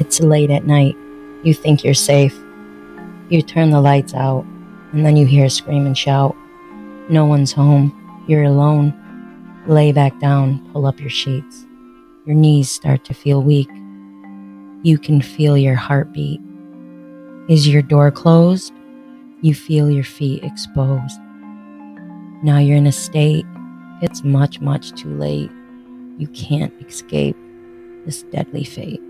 It's late at night. You think you're safe. You turn the lights out, and then you hear a scream and shout. No one's home. You're alone. Lay back down, pull up your sheets. Your knees start to feel weak. You can feel your heartbeat. Is your door closed? You feel your feet exposed. Now you're in a state. It's much, much too late. You can't escape this deadly fate.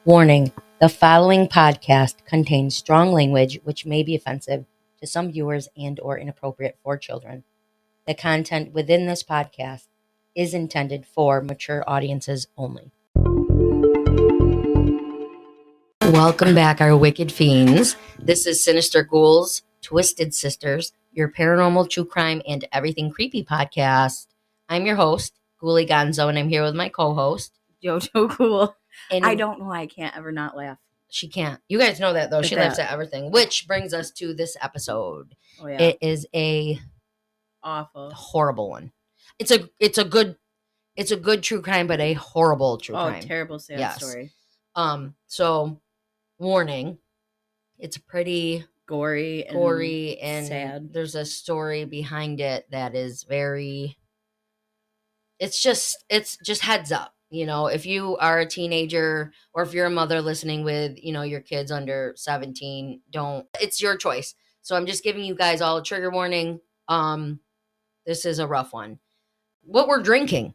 Warning, the following podcast contains strong language which may be offensive to some viewers and or inappropriate for children. The content within this podcast is intended for mature audiences only. Welcome back, our wicked fiends. This is Sinister Ghouls, Twisted Sisters, your paranormal, true crime, and everything creepy podcast. I'm your host, Ghoulie Gonzo, and I'm here with my co-host, Jojo Cool. And I don't know why I can't ever not laugh. She can't. You guys know that, though. She laughs at everything, which brings us to this episode. Oh, yeah. It is a awful, horrible one. It's a good true crime, but a horrible true crime. Oh, terrible sad story. So warning, it's pretty gory and sad. There's a story behind it that is very. It's just heads up. You know, if you are a teenager or if you're a mother listening with, your kids under 17, it's your choice. So I'm just giving you guys all a trigger warning. This is a rough one. What we're drinking.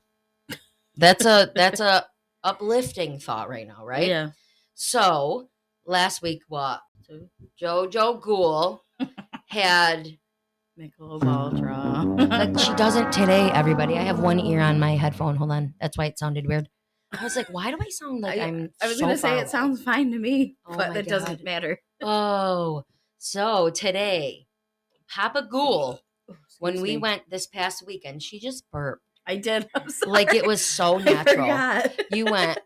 That's a uplifting thought right now, right? Yeah. So last week, Jojo Ghoul had Michelob Ultra. Like she doesn't today, everybody. I have one ear on my headphone. Hold on. That's why it sounded weird. I was like, why do I sound like I was going to say away? It sounds fine to me, but that God. doesn't matter. Oh, so today, Papa Ghoul, when we went this past weekend, she just burped. I did. Like it was so natural. I forgot. You went,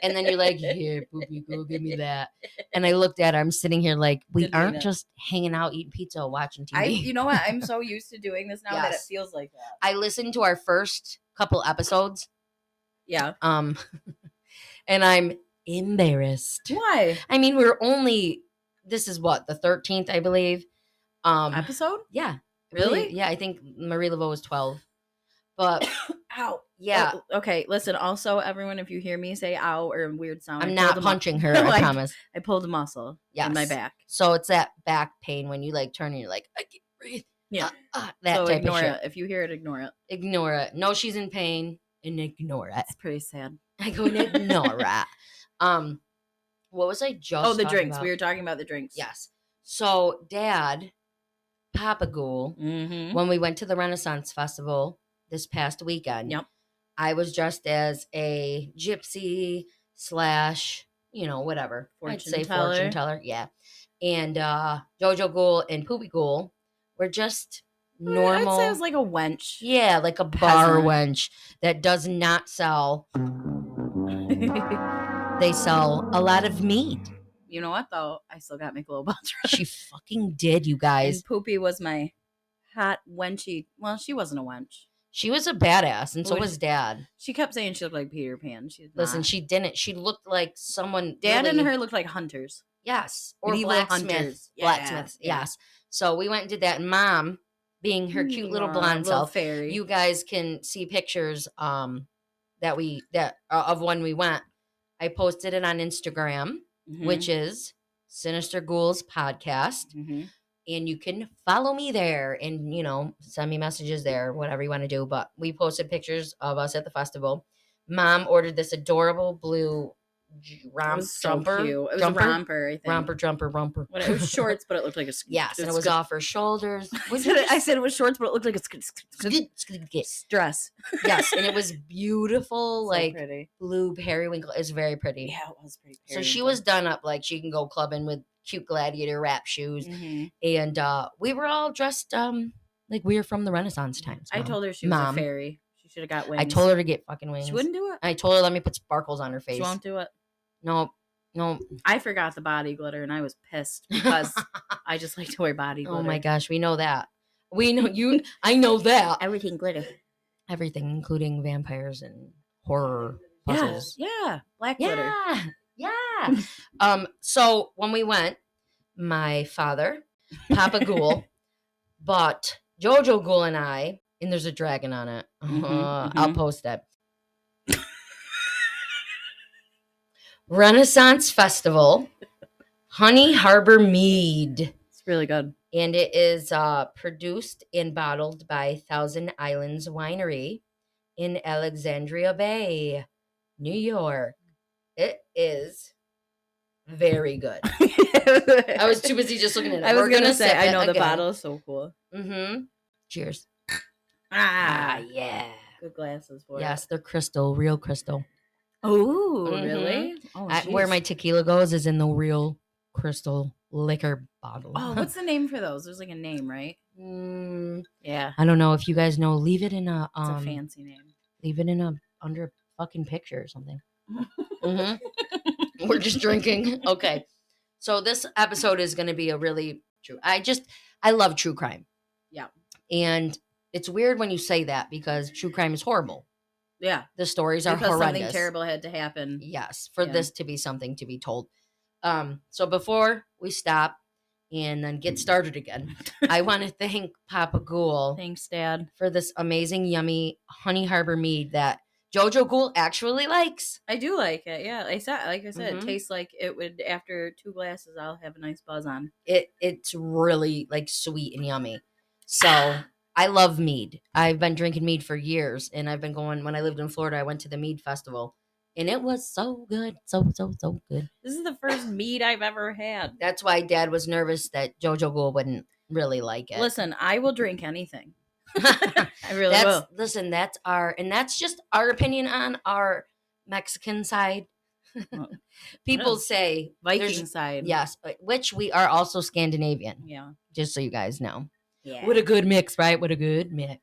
and then you're like, here, Poopy, go give me that. And I looked at her. I'm sitting here like, we aren't just hanging out, eating pizza, watching TV. You know what? I'm so used to doing this now that it feels like that. I listened to our first couple episodes. Yeah. And I'm embarrassed. Why? I mean, this is what, the 13th, I believe. Episode? Yeah. Really? Yeah, I think Marie Laveau was 12. But ow. Yeah. Oh, okay, listen, also everyone, if you hear me say ow or a weird sound, I'm not punching her, I promise. I pulled a muscle in my back. So it's that back pain when you like turn and you're like, I can't breathe. Yeah. That so type ignore of shit. It. If you hear it, ignore it. Ignore it. No, she's in pain and ignore it. It's pretty sad. I go and ignore it. What was I just the talking drinks. about? We were talking about the drinks. Yes. So Dad, Papa Ghoul, when we went to the Renaissance Festival this past weekend, I was dressed as a gypsy / whatever. Fortune teller. Yeah. And Jojo Ghoul and Poopy Ghoul were just normal. I'd say it was like a wench. Yeah, like a bar wench that does not sell. They sell a lot of meat. You know what, though? I still got Michelob Ultra. She fucking did, you guys. And Poopy was my hot wenchy. Well, she wasn't a wench. She was a badass, and so was Dad. She kept saying she looked like Peter Pan. Listen, she didn't. She looked like someone. Dad and her looked like hunters. Yes. Or blacksmiths. Blacksmiths, yes. So we went and did that. And Mom, being her cute little blonde self, fairy. You guys can see pictures of when we went. I posted it on Instagram, which is Sinister Ghouls Podcast. And you can follow me there and, send me messages there, whatever you want to do. But we posted pictures of us at the festival. Mom ordered this adorable blue jumper. So cute. It was a romper, I think. Romper. Well, it was shorts, but it looked like a yes, and it was off her shoulders. I said it was shorts, but it looked like a dress. Yes, and it was beautiful, so like pretty. Blue periwinkle. It's very pretty. Yeah, it was pretty. So she was done up like she can go clubbing with cute gladiator wrap shoes, and we were all dressed like we were from the Renaissance times. Mom. I told her she was a fairy. She should have got wings. I told her to get fucking wings. She wouldn't do it. I told her let me put sparkles on her face. She won't do it. No. I forgot the body glitter and I was pissed because I just like to wear body glitter. Oh my gosh, we know that. We know you. I know that. Everything glitter. everything, including vampires and horror puzzles. Yeah. Black glitter. Yeah. So when we went, my father, Papa Ghoul, bought Jojo Ghoul and I, and there's a dragon on it. I'll post it. Renaissance Festival, Honey Harbor Mead. It's really good. And it is produced and bottled by Thousand Islands Winery in Alexandria Bay, New York. It is very good. I was too busy just looking at it. I was going to say, I know the bottle is so cool. Cheers. Yeah. Good glasses for it. Yes, they're crystal, real crystal. Oh, really? Oh, where my tequila goes is in the real crystal liquor bottle. Oh, what's the name for those? There's like a name, right? Yeah. I don't know if you guys know. Leave it in a it's a fancy name. Leave it in a under a fucking picture or something. We're just drinking. Okay. So this episode is going to be a really true. I love true crime. Yeah. And it's weird when you say that because true crime is horrible. Yeah. The stories are horrendous. Something terrible had to happen. Yes. For this to be something to be told. So before we stop and then get started again, I want to thank Papa Ghoul. Thanks, Dad. For this amazing, yummy Honey Harbor Mead that Jojo Ghoul actually likes. I do like it. Yeah. Like I said, it tastes like it would, after 2 glasses, I'll have a nice buzz on. It's really like sweet and yummy. So I love mead. I've been drinking mead for years, and I've been going, when I lived in Florida, I went to the mead festival, and it was so good. So good. This is the first mead I've ever had. That's why Dad was nervous that Jojo Ghoul wouldn't really like it. Listen, I will drink anything. I really will. Listen, that's just our opinion on our Mexican side. People say Viking side. Yes, which we are also Scandinavian. Yeah. Just so you guys know. Yeah. What a good mix, right? What a good mix.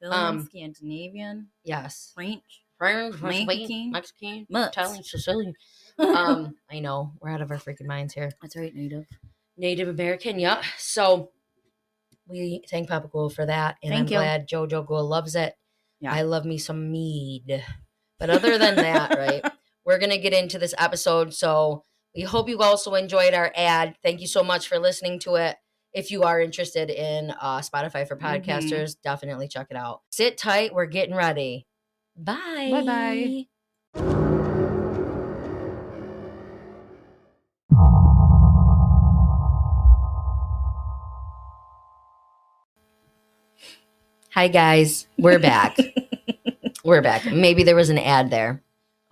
Scandinavian. Yes. French, Mexican, Italian, Sicilian. I know. We're out of our freaking minds here. That's right, Native American, yeah. So we thank Papa Ghoul for that. And I'm glad Jojo Ghoul loves it. Yeah. I love me some mead. But other than that, right, we're going to get into this episode. So we hope you also enjoyed our ad. Thank you so much for listening to it. If you are interested in Spotify for podcasters, definitely check it out. Sit tight. We're getting ready. Bye. Bye-bye. Hi, guys. We're back. We're back. Maybe there was an ad there.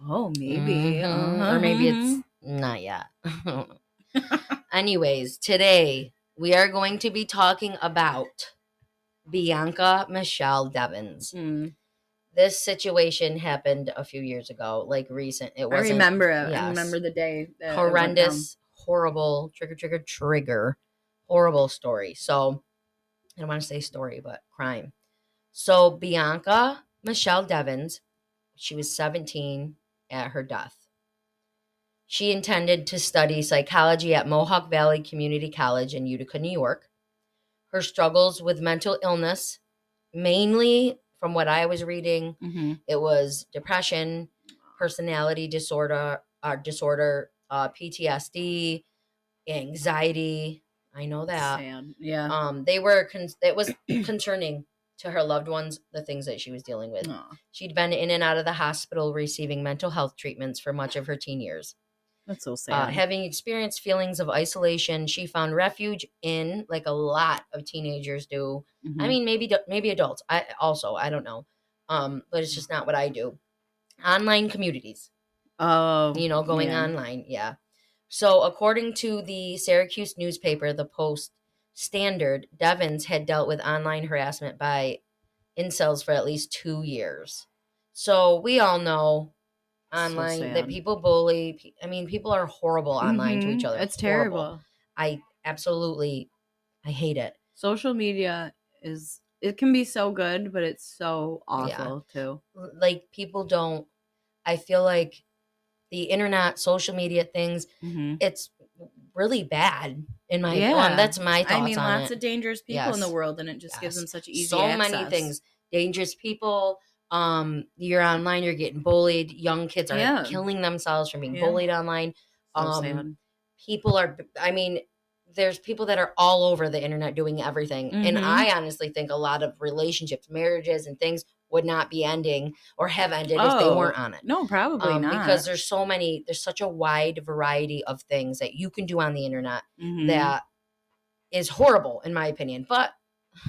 Oh, maybe. Or maybe it's not yet. Anyways, today we are going to be talking about Bianca Michelle Devins. This situation happened a few years ago, like recent. I remember it. Yes. I remember the day. Horrendous, horrible, trigger, horrible story. So, I don't want to say story, but crime. So, Bianca Michelle Devins, she was 17 at her death. She intended to study psychology at Mohawk Valley Community College in Utica, New York. Her struggles with mental illness, mainly from what I was reading, it was depression, personality disorder, PTSD, anxiety. I know that. Sad. Yeah. It was concerning to her loved ones, the things that she was dealing with. Aww. She'd been in and out of the hospital receiving mental health treatments for much of her teen years. That's so sad. Having experienced feelings of isolation, she found refuge in, like a lot of teenagers do. I mean, maybe adults. I don't know. But it's just not what I do. Online communities. Oh, going online. Yeah. So according to the Syracuse newspaper, the Post Standard, Devins had dealt with online harassment by incels for at least 2 years. So we all know online that people bully. I mean, people are horrible online to each other. It's terrible. I hate it. Social media it can be so good, but it's so awful too. Like I feel like the internet, social media things, it's really bad in my that's my thoughts on it. I mean, lots of dangerous people in the world, and it just gives them such easy access. Many things. Dangerous people, You're online, you're getting bullied. Young kids are killing themselves from being bullied online. So sad. People are, there's people that are all over the internet doing everything. And I honestly think a lot of relationships, marriages and things would not be ending or have ended if they weren't on it. No, probably not. Because there's such a wide variety of things that you can do on the internet that is horrible in my opinion. But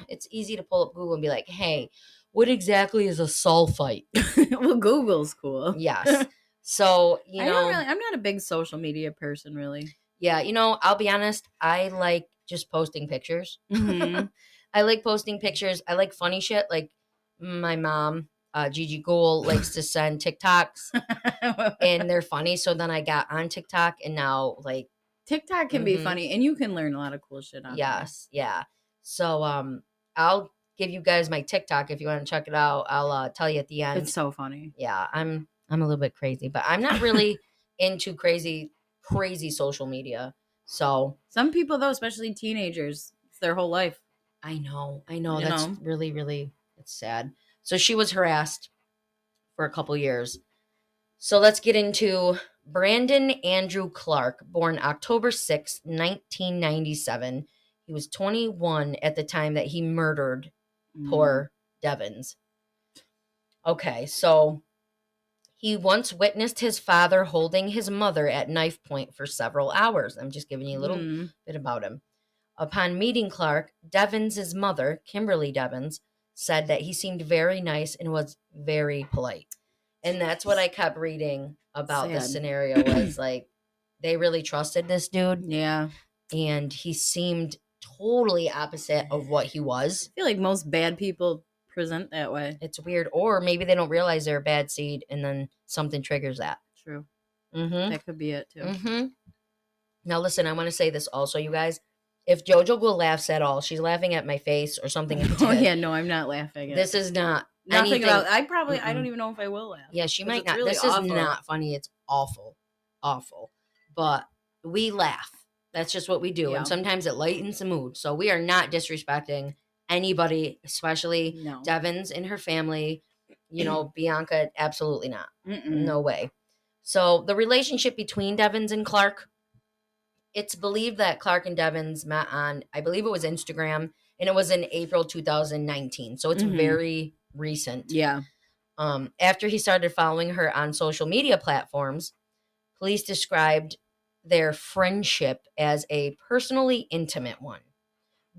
it's easy to pull up Google and be like, hey, what exactly is a sulfite? Well, Google's cool. Yes. So, I'm not a big social media person, really. Yeah, I'll be honest, I like just posting pictures. I like posting pictures. I like funny shit. Like my mom, Gigi Gould, likes to send TikToks and they're funny. So then I got on TikTok and now like TikTok can be funny and you can learn a lot of cool shit on it. Yes, yeah. So I'll give you guys my TikTok if you want to check it out. I'll tell you at the end. It's so funny. Yeah, I'm a little bit crazy, but I'm not really into crazy social media. So some people though, especially teenagers, it's their whole life. I know. That's really, really, it's sad. So she was harassed for a couple years. So let's get into Brandon Andrew Clark, born October 6, 1997. He was 21 at the time that he murdered poor Devins. Okay, so he once witnessed his father holding his mother at knife point for several hours. I'm just giving you a little bit about him. Upon meeting Clark, Devins' mother, Kimberly Devins, said that he seemed very nice and was very polite. And that's what I kept reading about this scenario was like they really trusted this dude. Yeah. And he seemed totally opposite of what he was. I feel like most bad people present that way. It's weird. Or maybe they don't realize they're a bad seed and then something triggers that. True. That could be it too. Now listen, I want to say this also, you guys. If JoJo Gould laughs at all, she's laughing at my face or something. Oh yeah, no, I'm not laughing. This is not nothing anything. About. I don't even know if I will laugh. Yeah, she might not. Really this awful. Is not funny. It's awful. But we laugh. That's just what we do. Yeah. And sometimes it lightens the mood. So we are not disrespecting anybody, especially Devins and her family. Bianca, absolutely not. No way. So the relationship between Devins and Clark, it's believed that Clark and Devins met on, I believe it was Instagram, and it was in April 2019. So it's very recent. Yeah. After he started following her on social media platforms, police described their friendship as a personally intimate one.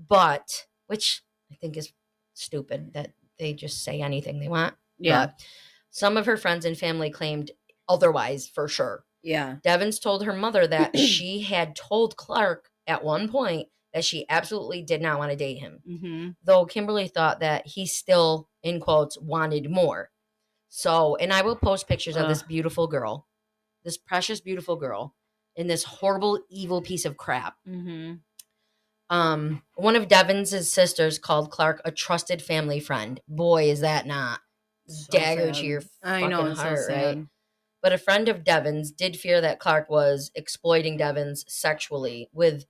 But, which I think is stupid that they just say anything they want. Yeah. But some of her friends and family claimed otherwise for sure. Yeah. Devins told her mother that she had told Clark at one point that she absolutely did not want to date him. Though Kimberly thought that he still, in quotes, wanted more. So, and I will post pictures of this beautiful girl, this precious, beautiful girl, in this horrible, evil piece of crap. One of Devins' sisters called Clark a trusted family friend. Boy, is that not dagger to your fucking heart, right? But a friend of Devins did fear that Clark was exploiting Devins sexually with,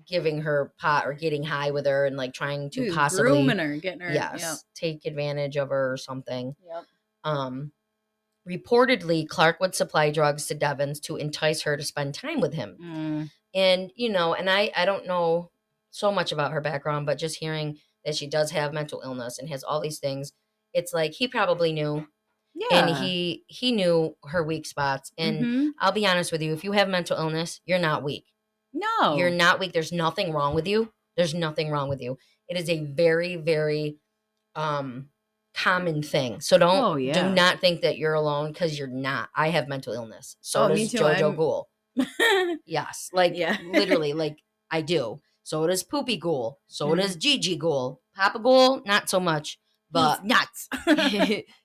giving her pot or getting high with her and like trying to possibly grooming her, getting her, take advantage of her or something. Yep. Reportedly, Clark would supply drugs to Devins to entice her to spend time with him. And, and I don't know so much about her background, but just hearing that she does have mental illness and has all these things, it's like he probably knew. Yeah. And he knew her weak spots. And I'll be honest with you, if you have mental illness, you're not weak. No. You're not weak. There's nothing wrong with you. There's nothing wrong with you. It is a very, very common thing. So do not think that you're alone because you're not. I have mental illness. So does JoJo Gould. Yes. Literally, I do. So does Poopy Gould. So does Gigi Gould. Papa Gould, not so much. But he's nuts.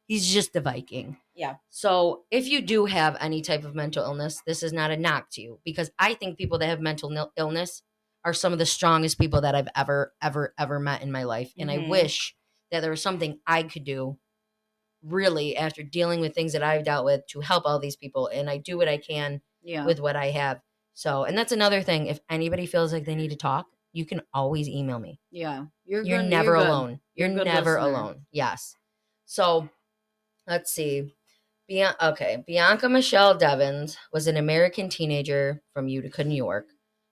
He's just a Viking. Yeah. So if you do have any type of mental illness, this is not a knock to you because I think people that have mental illness are some of the strongest people that I've ever met in my life. And I wish that there was something I could do really after dealing with things that I've dealt with to help all these people. And I do what I can with what I have. So, and that's another thing. If anybody feels like they need to talk, you can always email me. Yeah. You're never alone. You're never alone. Yes. So let's see. Bianca Michelle Devins was an American teenager from Utica, New York,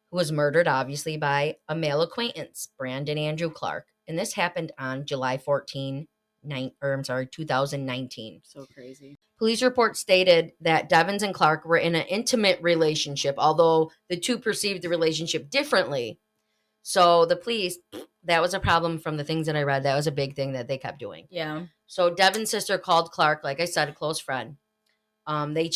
who was murdered, obviously, by a male acquaintance, Brandon Andrew Clark. And this happened on July 2019. So crazy. Police reports stated that Devins and Clark were in an intimate relationship, although the two perceived the relationship differently. So the police, that was a problem from the things that I read. That was a big thing that they kept doing. Yeah. So Devin's sister called Clark, like I said, a close friend. Devin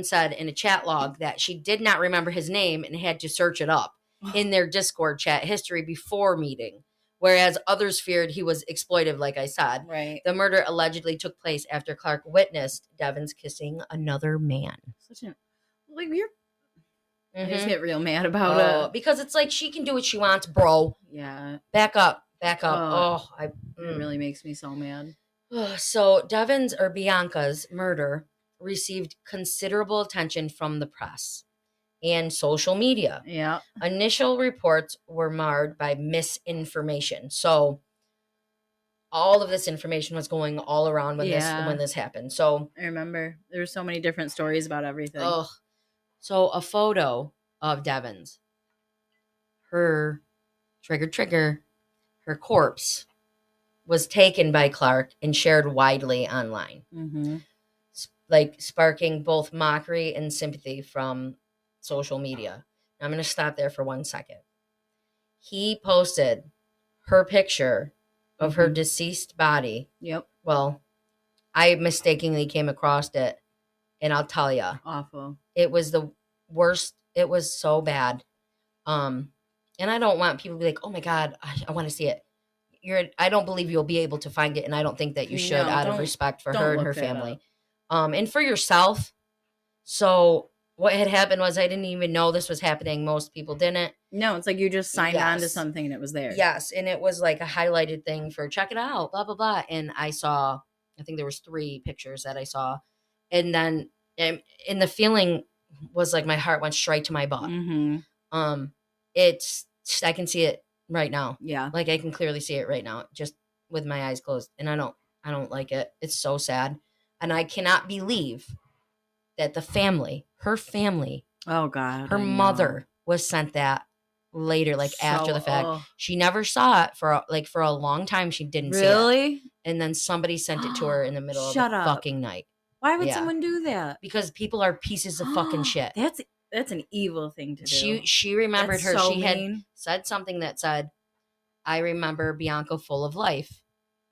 said in a chat log that she did not remember his name and had to search it up in their Discord chat history before meeting. Whereas others feared he was exploitive, like I said. Right. The murder allegedly took place after Clark witnessed Devins kissing another man. I just get real mad about it. Because it's like she can do what she wants, bro. Yeah. Back up. It really makes me so mad. So Devins or Bianca's murder received considerable attention from the press and social media. Yeah. Initial reports were marred by misinformation. So all of this information was going all around when this happened. So I remember there were so many different stories about everything. So a photo of Devins, her trigger, her corpse was taken by Clark and shared widely online, sparking both mockery and sympathy from social media. Now, I'm going to stop there for 1 second. He posted her picture of her deceased body. Yep. Well, I mistakenly came across it, and I'll tell you. Awful. It was the worst. It was so bad. And I don't want people to be like, oh my God, I want to see it. I don't believe you'll be able to find it, and I don't think that you should, out of respect for her and her family. And for yourself. So what had happened was I didn't even know this was happening. Most people didn't. No, it's like you just signed on to something and it was there. Yes, and it was like a highlighted thing for check it out, blah, blah, blah. And I think there was 3 pictures that I saw. And then and the feeling was like my heart went straight to my butt. I can see it right now. Yeah. Like I can clearly see it right now, just with my eyes closed. And I don't like it. It's so sad. And I cannot believe that her family, oh God, her mother was sent that later, like after the fact. She never saw it for a long time. She didn't see it. Really? And then somebody sent it to her in the middle of the fucking night. Why would someone do that? Because people are pieces of fucking shit. That's an evil thing to do. She remembered her. She had said something that said, I remember Bianca full of life.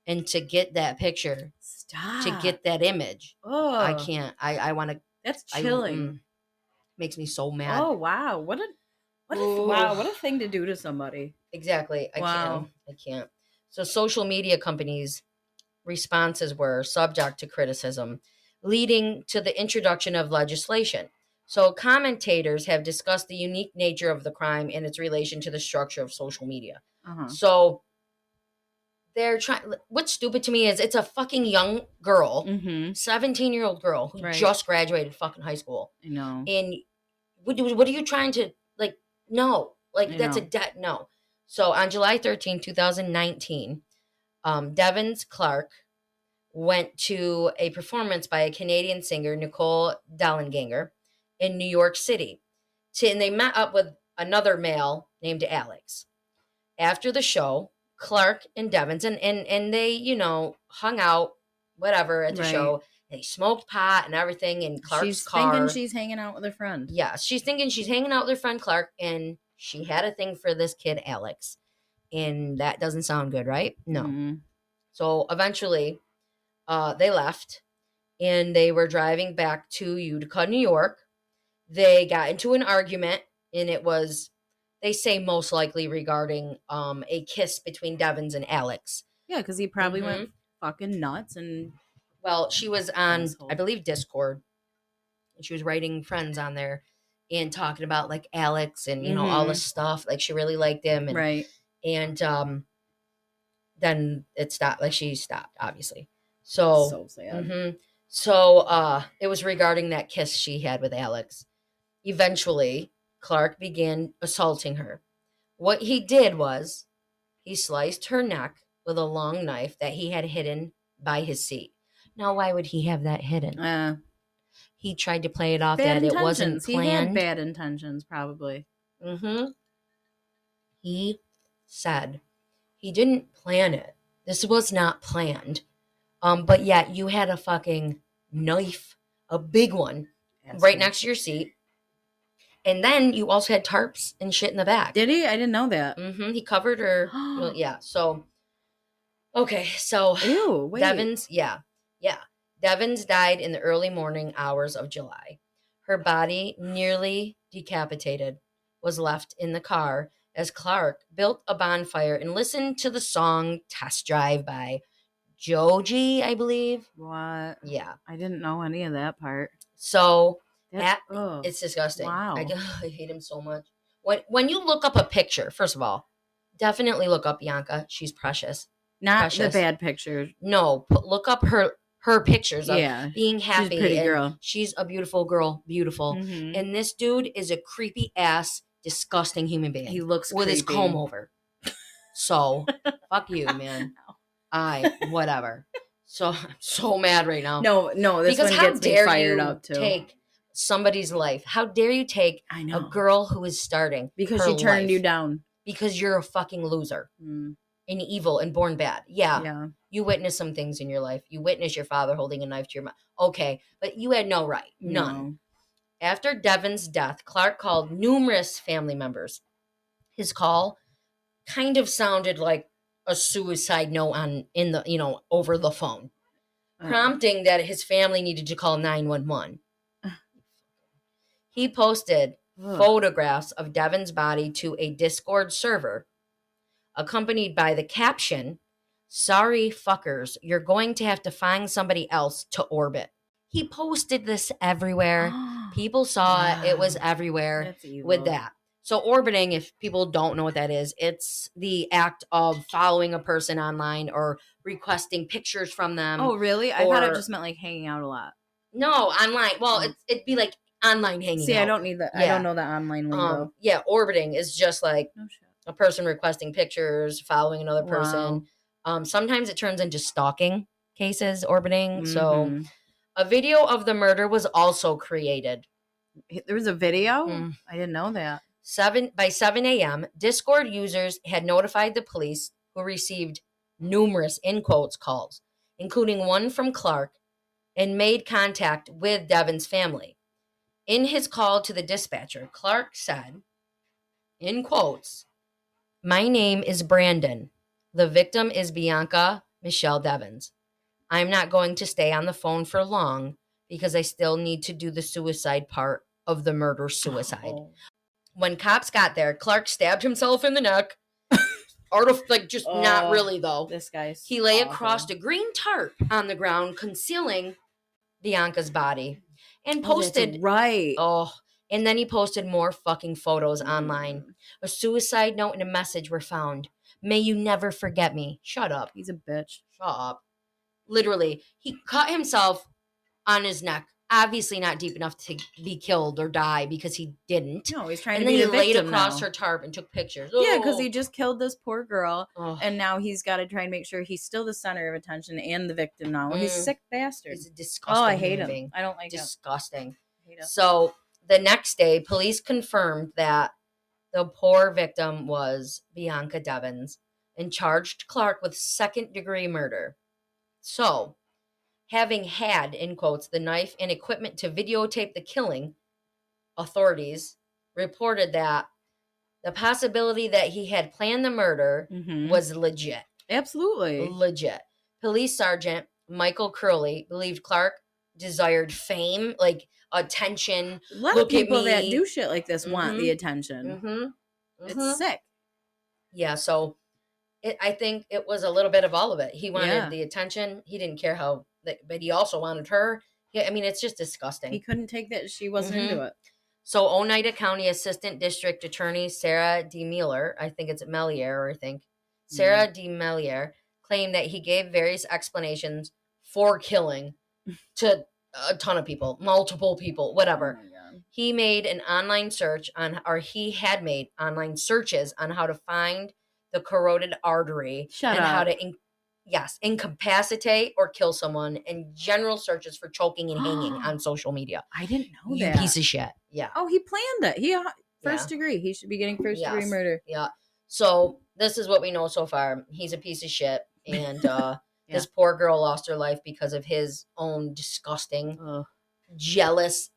And to get that picture, to get that image, I can't. I want to. That's chilling. Makes me so mad. Oh wow! What a thing to do to somebody. Exactly. I can't. So social media companies' responses were subject to criticism, leading to the introduction of legislation. So commentators have discussed the unique nature of the crime and its relation to the structure of social media. So they're trying. What's stupid to me is it's a fucking young girl, 17-year-old girl who just graduated fucking high school. I know. And what are you trying to like? No, like that's a debt. No. So on July 13, 2019, Devins Clark went to a performance by a Canadian singer, Nicole Dallenganger, in New York City. And they met up with another male named Alex. After the show, Clark and Devins, and they, hung out, whatever, at the show. They smoked pot and everything in Clark's car. She's thinking she's hanging out with her friend. Yeah, she's thinking she's hanging out with her friend Clark, and she had a thing for this kid, Alex. And that doesn't sound good, right? No. So eventually, they left, and they were driving back to Utica, New York. They got into an argument, and it was, they say, most likely regarding a kiss between Devins and Alex. Yeah, because he probably went fucking nuts. And well, she was on, I believe, Discord, and she was writing friends on there and talking about like Alex and all this stuff. Like she really liked him, and and then it stopped. Like she stopped, obviously. So sad. So it was regarding that kiss she had with Alex. Eventually, Clark began assaulting her. What he did was he sliced her neck with a long knife that he had hidden by his seat. Now, why would he have that hidden? He tried to play it off that it wasn't planned. He had bad intentions, probably. He said he didn't plan it. This was not planned. But yet you had a fucking knife, a big one, right next to your seat. And then you also had tarps and shit in the back. Did he? I didn't know that. He covered her. Yeah. So, okay. So, ew, wait. Devins, yeah. Devins died in the early morning hours of July. Her body, nearly decapitated, was left in the car as Clark built a bonfire and listened to the song Test Drive by Joji, I believe. What? Yeah. I didn't know any of that part. So, it's disgusting. Wow. I hate him so much. When you look up a picture, first of all, definitely look up Bianca. She's precious. Not precious. The bad picture. No, look up her pictures of being happy. She's a pretty girl. She's a beautiful girl. Beautiful. And this dude is a creepy ass, disgusting human being. He looks with creepy. his comb over. So, fuck you, man. Whatever. So I'm so mad right now. No, this because one how gets dare me fired you up too. Take somebody's life? How dare you take a girl who is starting because she turned you down because you're a fucking loser and evil and born bad. Yeah. You witnessed some things in your life. You witnessed your father holding a knife to your mouth. Okay, but you had no right. None. No. After Devin's death, Clark called numerous family members. His call kind of sounded like a suicide note over the phone, prompting that his family needed to call 911. He posted photographs of Devin's body to a Discord server, accompanied by the caption, "Sorry fuckers, you're going to have to find somebody else to orbit." He posted this everywhere. People saw it. It was everywhere with that. So orbiting, if people don't know what that is, it's the act of following a person online or requesting pictures from them. Oh, really? I thought it just meant like hanging out a lot. No, online. Well, it'd be like online hanging out. See, I don't need that. Yeah. I don't know the online lingo. Orbiting is just like a person requesting pictures, following another person. Wow. Sometimes it turns into stalking cases, orbiting. So a video of the murder was also created. There was a video? I didn't know that. By 7 a.m., Discord users had notified the police, who received numerous, in quotes, calls, including one from Clark, and made contact with Devin's family. In his call to the dispatcher, Clark said, in quotes, "My name is Brandon. The victim is Bianca Michelle Devins. I'm not going to stay on the phone for long because I still need to do the suicide part of the murder-suicide." Oh. When cops got there, Clark stabbed himself in the neck. Not really, though. This guy's He lay across a green tarp on the ground, concealing Bianca's body. And posted... that's right. And then he posted more fucking photos online. A suicide note and a message were found. "May you never forget me." Shut up. He's a bitch. Shut up. Literally, he cut himself on his neck. Obviously not deep enough to be killed or die because he didn't. No, he's trying to be a victim. And then he laid across her tarp and took pictures. Yeah, because he just killed this poor girl. And now he's got to try and make sure he's still the center of attention and the victim now. He's a sick bastard. He's a disgusting I hate him. I don't like him. Disgusting. I hate him. So the next day, police confirmed that the poor victim was Bianca Devins and charged Clark with second-degree murder. So, having had, in quotes, the knife and equipment to videotape the killing, authorities reported that the possibility that he had planned the murder was legit. Absolutely. Legit. Police Sergeant Michael Curley believed Clark desired fame, like attention. A lot of people that do shit like this want the attention. It's sick. Yeah, so I think it was a little bit of all of it. He wanted the attention. He didn't care how... But he also wanted her. Yeah, I mean, it's just disgusting. He couldn't take that she wasn't into it. So Oneida County Assistant District Attorney Sarah D. Melier, Sarah D. Melier, claimed that he gave various explanations for killing to a ton of people, multiple people, whatever. Oh he made an online search he had made online searches on how to find the carotid artery Shut and up. how to incapacitate or kill someone, and general searches for choking and hanging on social media. I didn't know You that. piece of shit. Yeah. Oh, he planned it. He first degree. He should be getting first degree murder. Yeah. So this is what we know so far. He's a piece of shit, and this poor girl lost her life because of his own disgusting, jealous.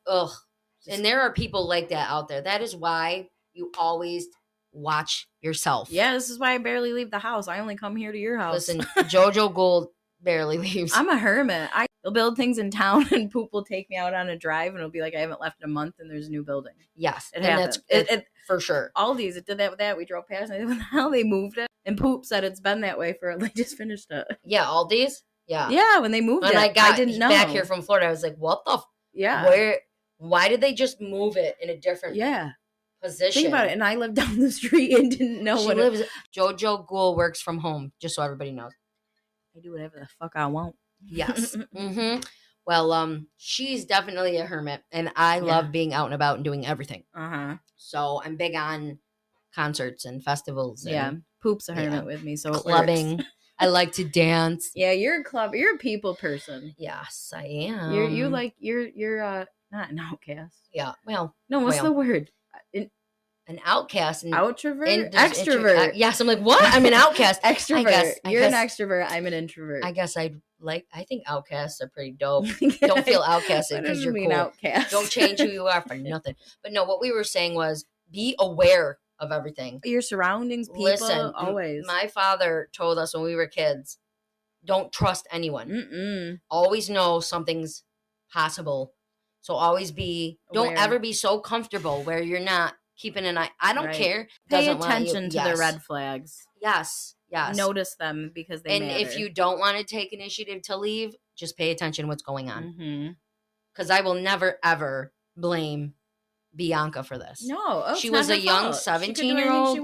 And there are people like that out there. That is why you always watch yourself. Yeah, this is why I barely leave the house. I only come here to your house. Listen, Jojo Gold barely leaves. I'm a hermit. They'll build things in town, and Poop will take me out on a drive, and it'll be like I haven't left in a month, and there's a new building. Yes, it happens. It for sure. Aldi's, it did that with that. We drove past, and when the hell they moved it, and Poop said it's been that way for. They just finished it. Yeah, Aldi's. Yeah, yeah. When they moved it, I didn't know. Back here from Florida, I was like, "What the? Why did they just move it in a different position?" Think about it. And I lived down the street and didn't know Jojo Ghoul works from home, just so everybody knows. I do whatever the fuck I want. Yes. Mm-hmm. Well, she's definitely a hermit, and I love being out and about and doing everything. So I'm big on concerts and festivals. And, Poop's a hermit with me, so clubbing. I like to dance. Yeah, you're a people person. Yes, I am. You're not an outcast. Yeah. Well, no. What's the word? An outcast. Extrovert. Extrovert. Yes, I'm like, what? I'm an outcast. Extrovert. You're an extrovert. I'm an introvert. I guess I think outcasts are pretty dope. Don't feel outcasted because you're cool. Outcast? Don't change who you are for nothing. But no, what we were saying was be aware of everything. Your surroundings, people. Listen, always. My father told us when we were kids, don't trust anyone. Always know something's possible. So always don't ever be so comfortable where you're not keeping an eye. I don't care. Pay attention to the red flags. Yes. Notice them because they matter. And if you don't want to take initiative to leave, just pay attention to what's going on. Because I will never, ever blame Bianca for this. No. She was a young 17-year-old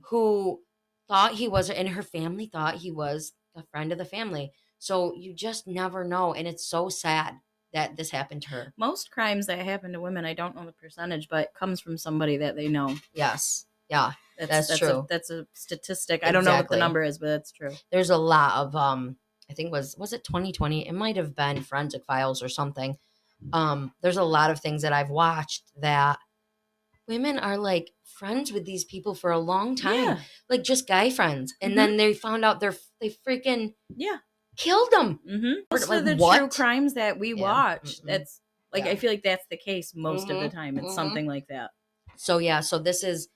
who thought he was, and her family thought he was a friend of the family. So you just never know. And it's so sad that this happened to her. Most crimes that happen to women, I don't know the percentage, but it comes from somebody that they know. Yes. Yeah. That's true. That's a statistic. I don't know what the number is, but that's true. There's a lot of I think was it 2020? It might have been Forensic Files or something. There's a lot of things that I've watched that women are like friends with these people for a long time, like just guy friends, and then they found out they freaking killed them. Most of the true crimes that we watch, that's like I feel like that's the case most of the time. It's something like that. So so this is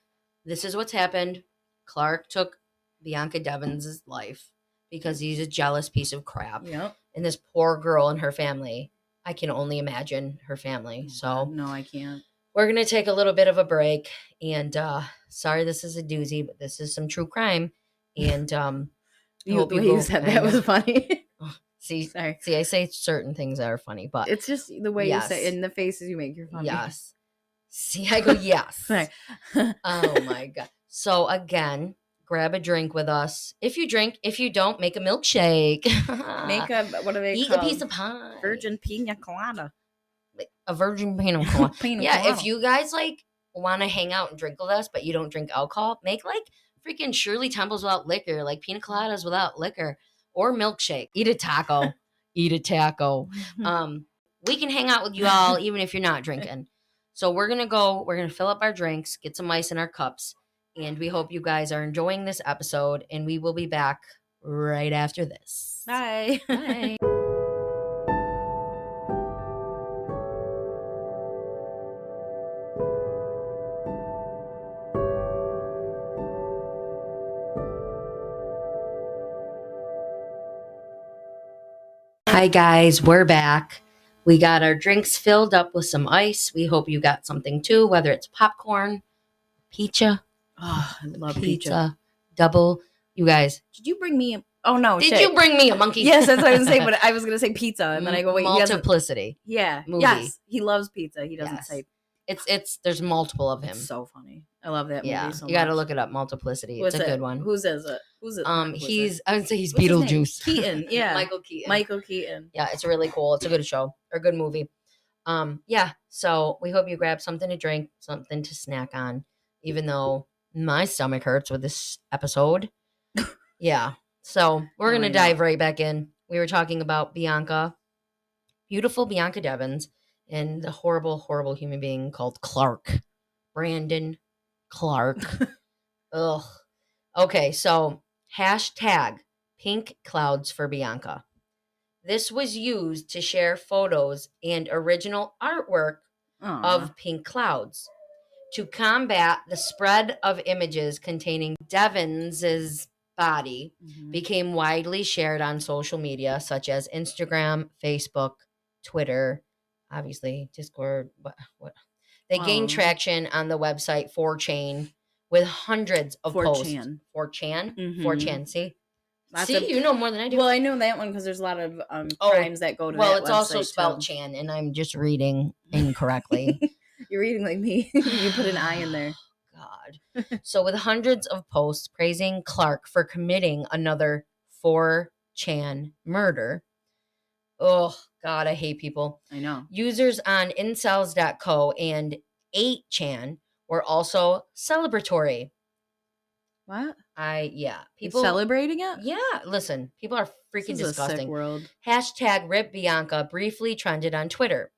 what's happened. Clark took Bianca Devins' life because he's a jealous piece of crap. Yep. And this poor girl and her family, I can only imagine her family. So no, I can't. We're going to take a little bit of a break. And sorry, this is a doozy, but this is some true crime. And you said that was funny. See, I say certain things that are funny, but it's just the way you say it and the faces you make. You're funny. Yes. See, I go, yes. Oh my God. So again, grab a drink with us. If you drink, if you don't, make a milkshake. What do they Eat call? A piece of pie. Virgin pina colada. A virgin pina colada. Pina colada. If you guys want to hang out and drink with us, but you don't drink alcohol, make freaking Shirley Temples without liquor, like pina coladas without liquor, or milkshake. Eat a taco. Eat a taco. We can hang out with you all even if you're not drinking. So we're going to fill up our drinks, get some ice in our cups, and we hope you guys are enjoying this episode, and we will be back right after this. Bye. Bye. Hi guys, we're back. We got our drinks filled up with some ice. We hope you got something too, whether it's popcorn, pizza. Oh, I love pizza. Double. You guys. Did you bring me you bring me a monkey? Yes, that's what I was saying, but I was going to say pizza. And then I go, wait. Multiplicity. Movie. Yes. He loves pizza. He doesn't say. There's multiple of him. It's so funny. I love that movie so much. You got to look it up. Multiplicity. It's a good one. Whose is it? I would say he's Beetlejuice. Keaton. Yeah. Michael Keaton. Yeah, it's really cool. It's a good show or good movie. So we hope you grab something to drink, something to snack on, even though my stomach hurts with this episode. Yeah. So we're Oh, going I to know. dive right back in. We were talking about Bianca, beautiful Bianca Devins, and the horrible, horrible human being called Clark. Brandon Clark. Ugh. Okay, so hashtag pink clouds for Bianca. This was used to share photos and original artwork Aw. of pink clouds to combat the spread of images containing Devins's body Mhm. became widely shared on social media such as Instagram, Facebook, Twitter, obviously Discord. What? They gained Oh. traction on the website 4chan with hundreds of posts. 4chan. 4chan? Mhm. 4chan, see? Lots See, of- you know more than I do. Well, I know that one because there's a lot of Oh, crimes that go to well, that it's also website, spelled too. Chan, and I'm just reading incorrectly. You're reading like me. You put an I in there. God. So with hundreds of posts praising Clark for committing another 4chan murder. Oh, God, I hate people. I know. Users on incels.co and 8chan were also celebratory. What? People celebrating it? Yeah, listen, people are freaking This is disgusting. a sick world. Hashtag Rip Bianca briefly trended on Twitter.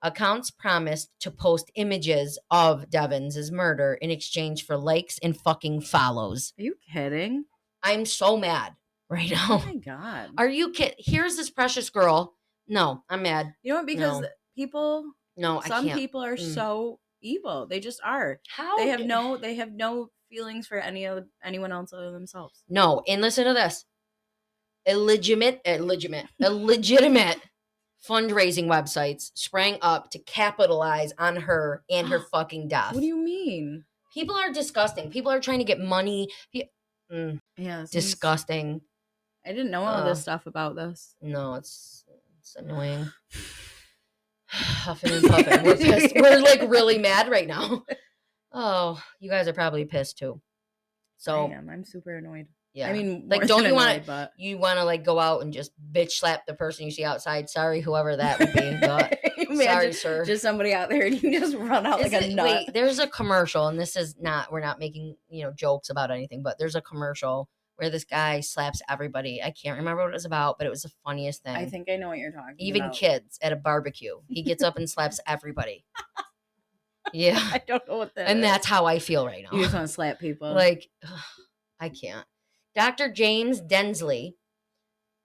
Accounts promised to post images of Devins' murder in exchange for likes and fucking follows. Are you kidding? I'm so mad right now. Oh my God. Are you kidding? Here's this precious girl. No, I'm mad. You know what? Because No. people, No, I some can't. people are so evil. They just are. How? They have no feelings for anyone else other than themselves. No, and listen to this. Illegitimate fundraising websites sprang up to capitalize on her and her fucking death. What do you mean? People are disgusting. People are trying to get money. Yeah, disgusting. I didn't know all this stuff about this. No, it's annoying. Huffing and puffing. We're pissed. We're like really mad right now. Oh, you guys are probably pissed too. So I am. I'm super annoyed. Yeah. I mean, like, don't you want to? You want to like go out and just bitch slap the person you see outside? Sorry, whoever that would be. But sorry, sir. Just somebody out there, and you just run out like a nut. Wait, there's a commercial, and this is not. We're not making jokes about anything, but there's a commercial where this guy slaps everybody. I can't remember what it was about, but it was the funniest thing. I think I know what you're talking about. Even kids at a barbecue. He gets up and slaps everybody. Yeah. I don't know what that is. is. That's how I feel right now. You just want to slap people. Like, I can't. Dr. James Densley,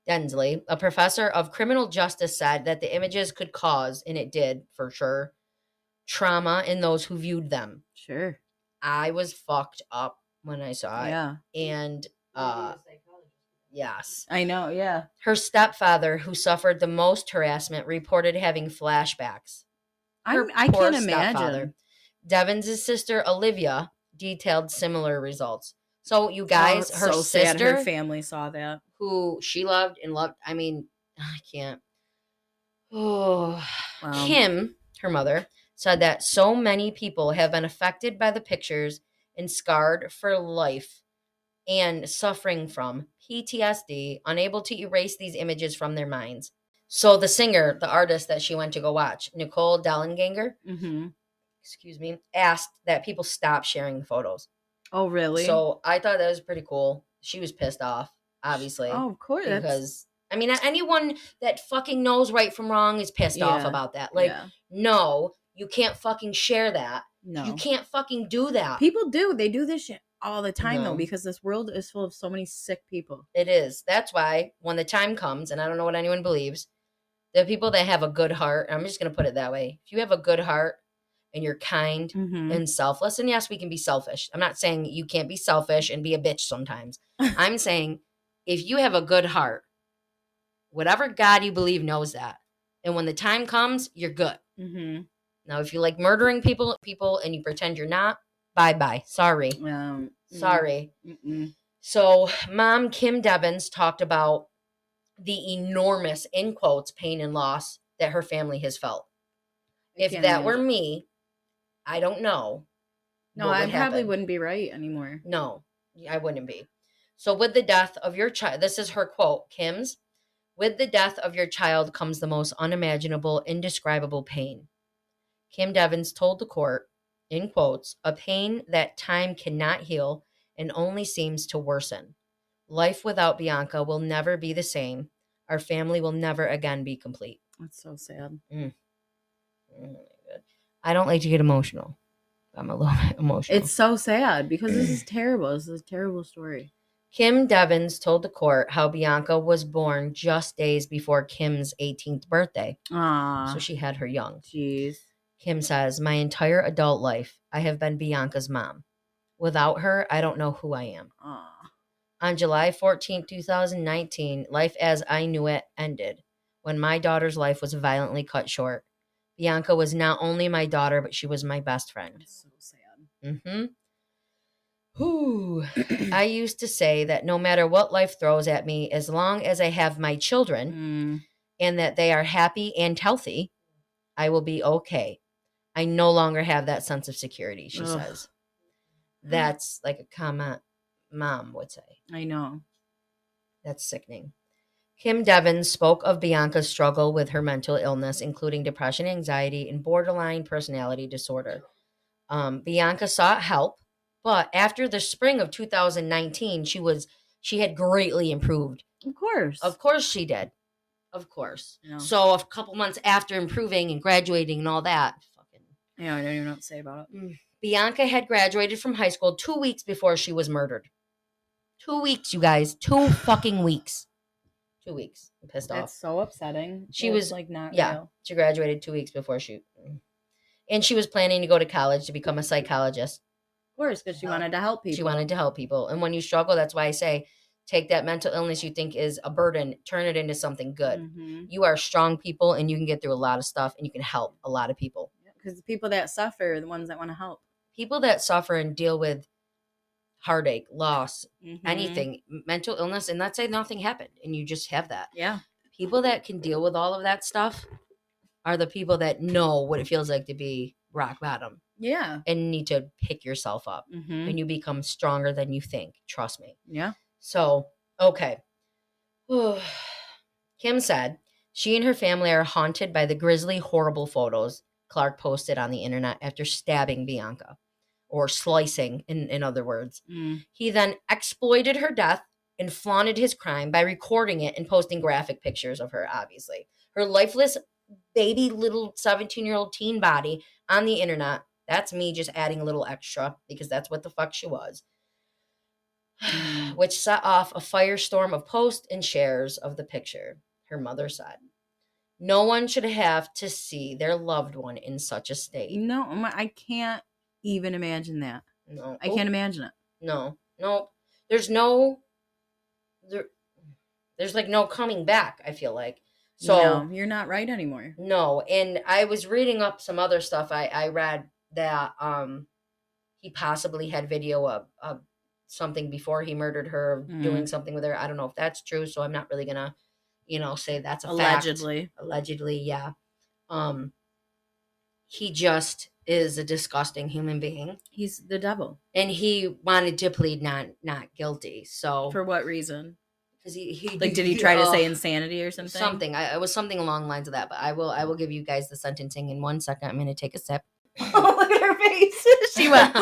a professor of criminal justice, said that the images could cause, and it did for sure, trauma in those who viewed them. Sure. I was fucked up when I saw it. Yeah. And yes. I know, yeah. Her stepfather, who suffered the most harassment, reported having flashbacks. I can't imagine. Devins' sister, Olivia, detailed similar results. So you guys, her so sister, sad her family saw that, who she loved. I mean, I can't. Oh, wow. Kim, her mother, said that so many people have been affected by the pictures and scarred for life and suffering from PTSD, unable to erase these images from their minds. So the singer, the artist that she went to go watch, Nicole Dallenganger, asked that people stop sharing the photos. Oh, really? So I thought that was pretty cool. She was pissed off, obviously. Oh, of course. Because, I mean, anyone that fucking knows right from wrong is pissed off about that. Like, no, you can't fucking share that. No. You can't fucking do that. People do. They do this shit all the time, though, because this world is full of so many sick people. It is. That's why when the time comes, and I don't know what anyone believes, the people that have a good heart, I'm just going to put it that way. If you have a good heart, and you're kind and selfless. And yes, we can be selfish. I'm not saying you can't be selfish and be a bitch sometimes. I'm saying if you have a good heart, whatever God you believe knows that. And when the time comes, you're good. Now, if you like murdering people and you pretend you're not, bye-bye. Sorry. Sorry. So Mom Kim Devins talked about the enormous, in quotes, pain and loss that her family has felt. If that were me, I don't know. No, I probably wouldn't be right anymore. No, I wouldn't be. So with the death of your child, this is her quote, Kim's, with the death of your child comes the most unimaginable, indescribable pain. Kim Devins told the court, in quotes, a pain that time cannot heal and only seems to worsen. Life without Bianca will never be the same. Our family will never again be complete. That's so sad. Oh my God. I don't like to get emotional. I'm a little bit emotional. It's so sad because this is terrible. This is a terrible story. Kim Devins told the court how Bianca was born just days before Kim's 18th birthday. So she had her young. Jeez. Kim says, "My entire adult life, I have been Bianca's mom. Without her, I don't know who I am." On July 14, 2019, life as I knew it ended when my daughter's life was violently cut short. Bianca was not only my daughter, but she was my best friend. That's so sad. I used to say that no matter what life throws at me, as long as I have my children and that they are happy and healthy, I will be okay. I no longer have that sense of security, she says. That's like a comment mom would say. I know. That's sickening. Kim Devins spoke of Bianca's struggle with her mental illness, including depression, anxiety, and borderline personality disorder. Bianca sought help, but after the spring of 2019, she had greatly improved. Of course she did. Of course. Yeah. So a couple months after improving and graduating and all that. Yeah, I don't even know what to say about it. Bianca had graduated from high school 2 weeks before she was murdered. 2 weeks, you guys. 2 fucking weeks. 2 weeks. I'm pissed off. That's so upsetting. She was like not real. She graduated 2 weeks before and she was planning to go to college to become a psychologist. Of course, because she wanted to help people. She wanted to help people. And when you struggle, that's why I say, take that mental illness you think is a burden, turn it into something good. You are strong people and you can get through a lot of stuff and you can help a lot of people. Because the people that suffer are the ones that want to help. People that suffer and deal with heartache, loss, anything, mental illness, and let's say nothing happened and you just have that. Yeah. People that can deal with all of that stuff are the people that know what it feels like to be rock bottom. Yeah. And need to pick yourself up. And you become stronger than you think. Trust me. Yeah. So, okay. Kim said she and her family are haunted by the grisly, horrible photos Clark posted on the internet after stabbing Bianca, or slicing, in other words. He then exploited her death and flaunted his crime by recording it and posting graphic pictures of her, obviously. Her lifeless baby little 17-year-old teen body on the internet. That's me just adding a little extra because that's what the fuck she was. Which set off a firestorm of posts and shares of the picture. Her mother said, "No one should have to see their loved one in such a state." No, I can't even imagine that. No. I can't imagine it. No. There's like no coming back, I feel like. So no, you're not right anymore. No, and I was reading up some other stuff. I read that he possibly had video of something before he murdered her, doing something with her. I don't know if that's true, so I'm not really gonna, say that's a allegedly. Fact. Allegedly, yeah. He just is a disgusting human being. He's the devil, and he wanted to plead not guilty. So for what reason? Because he like, did he try to say insanity or something? Something. It was something along the lines of that. But I will give you guys the sentencing in 1 second. I'm going to take a sip. Oh, look at her face. She went,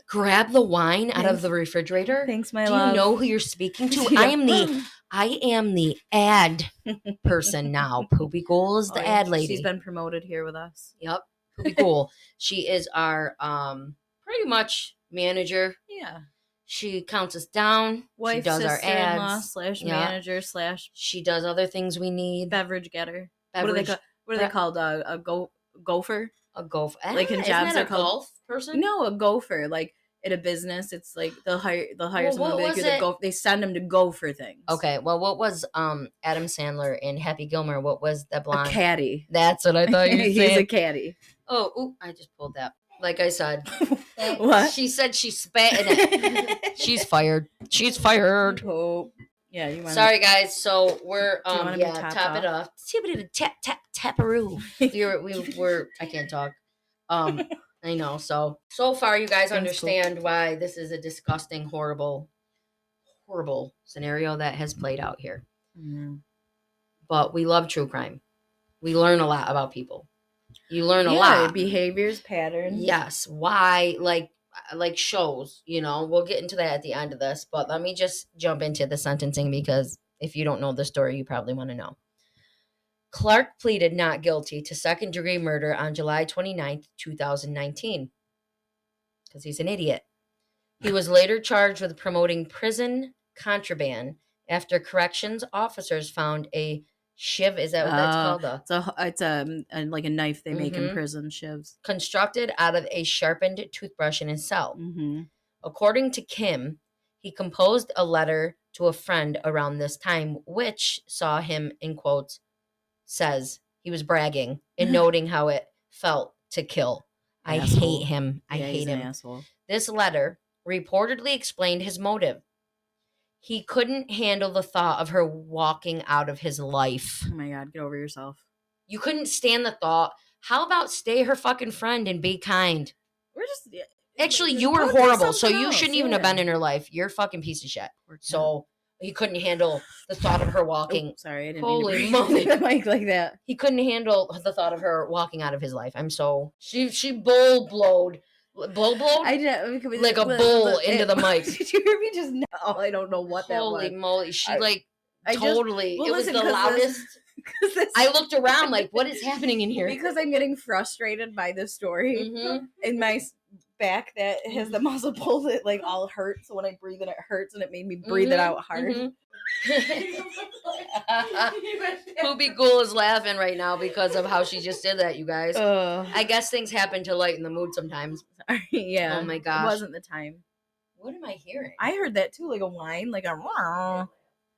grab the wine out of the refrigerator. Thanks, my love. Do you know who you're speaking to? Yeah. I am the ad person now. Poopy Ghoul is the ad lady. She's been promoted here with us. Yep. Poopy Ghoul. She is our pretty much manager. Yeah. She counts us down. Wife, she does our ads. / manager / She does other things we need. Beverage getter. What are they called? A gopher? A gopher. Like in jobs they're called golf person? No, a gopher. Like at a business, it's like they'll hire someone to be they send them to go for things. Okay. Well, what was Adam Sandler in Happy Gilmore? What was the blonde? A caddy. That's what I thought you were saying. He's a caddy. Oh, I just pulled that. Like I said. What? She said she spat in it. She's fired. She's fired. Oh. Yeah, you want. Sorry, guys. So we're top it off. Taparoo. We're I can't talk. I know. So far, you guys understand why this is a disgusting, horrible scenario that has played out here. But we love true crime. We learn a lot about people. You learn a lot. Behaviors, patterns. Yes. Why? Like, like shows, you know. We'll get into that at the end of this, but let me just jump into the sentencing because if you don't know the story, you probably want to know. Clark pleaded not guilty to second-degree murder on July 29th, 2019, because he's an idiot. He was later charged with promoting prison contraband after corrections officers found a shiv. Is that what that's called? It's like a knife they make in prison, shivs. Constructed out of a sharpened toothbrush in his cell. Mm-hmm. According to Kim, he composed a letter to a friend around this time, which saw him, in quotes, says he was bragging and noting how it felt to kill. I hate him. I hate him. Asshole. This letter reportedly explained his motive. He couldn't handle the thought of her walking out of his life. Oh my God, get over yourself. You couldn't stand the thought. How about stay her fucking friend and be kind? We're just... Actually, you were horrible, so you shouldn't even have been in her life. You're a fucking piece of shit. So he couldn't handle the thought of her walking. Sorry, I didn't Holy mean to moly. the mic like that. He couldn't handle the thought of her walking out of his life. I'm so... She bull-blowed. Blow-blowed? I did, like a bull into the mic. Did you hear me just now? I don't know what that was. Holy moly. She it was listen, the loudest. I looked around like, what is happening in here? Because I'm getting frustrated by this story. In my back that has the muscle pull that like all hurts. So when I breathe in, it hurts, and it made me breathe it out hard. Poopy Ghoul is laughing right now because of how she just did that, you guys. I guess things happen to lighten the mood sometimes. Yeah. Oh my gosh. It wasn't the time. What am I hearing? I heard that too, like a whine, like a...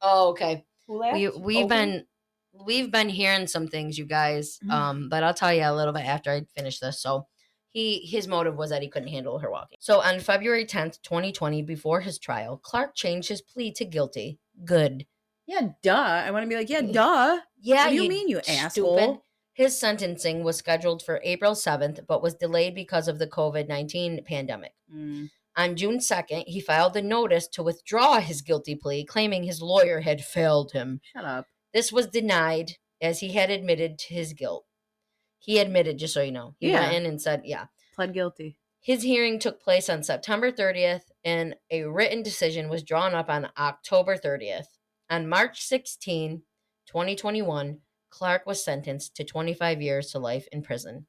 Oh, okay. We've been hearing some things, you guys. But I'll tell you a little bit after I finish this. So his motive was that he couldn't handle her walking. So on February 10th, 2020, before his trial, Clark changed his plea to guilty. Good. Yeah, duh. I want to be like, yeah, duh. Yeah, what do you mean, you asshole? Stupid. His sentencing was scheduled for April 7th, but was delayed because of the COVID-19 pandemic. On June 2nd, he filed a notice to withdraw his guilty plea, claiming his lawyer had failed him. Shut up. This was denied, as he had admitted to his guilt. He admitted, just so you know. He went in and said, pled guilty. His hearing took place on September 30th, and a written decision was drawn up on October 30th. On March 16, 2021, Clark was sentenced to 25 years to life in prison.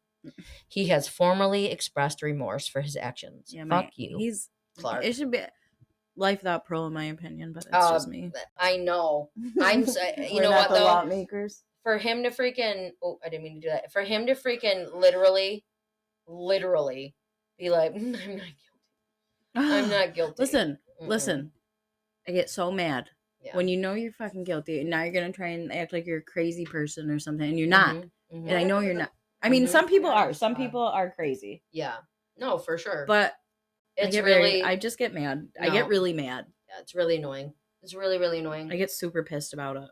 He has formally expressed remorse for his actions. Yeah, Fuck you, he's Clark. It should be life without parole, in my opinion, but it's just me. I know. You know what, though? Law makers. For him to freaking... Oh, I didn't mean to do that. For him to freaking literally be like, I'm not guilty. I'm not guilty. Listen. I get so mad when you know you're fucking guilty, and now you're going to try and act like you're a crazy person or something, and you're not. And I know you're not. I mean, some people are. Some people are crazy. Yeah. No, for sure. But I just get mad. No. I get really mad. Yeah, it's really annoying. It's really, really annoying. I get super pissed about it.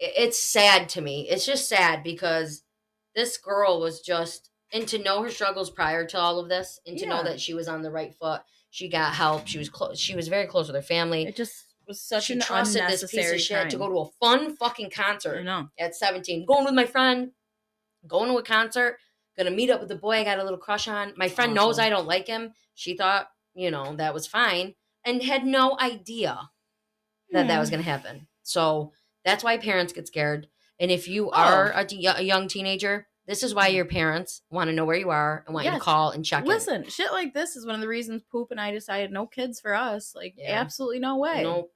It's sad to me. It's just sad because this girl was just... And to know her struggles prior to all of this, and to know that she was on the right foot, she got help. She was close. She was very close with her family. It just was such an unnecessary this piece of shit to go to a fun fucking concert. I know. At 17, going with my friend, going to a concert, gonna meet up with the boy I got a little crush on. My friend knows I don't like him. She thought, that was fine, and had no idea that was gonna happen. So that's why parents get scared. And if you are a young teenager, this is why your parents want to know where you are and want you to call and check in. Listen, shit like this is one of the reasons Poop and I decided no kids for us. Like, absolutely no way. Nope.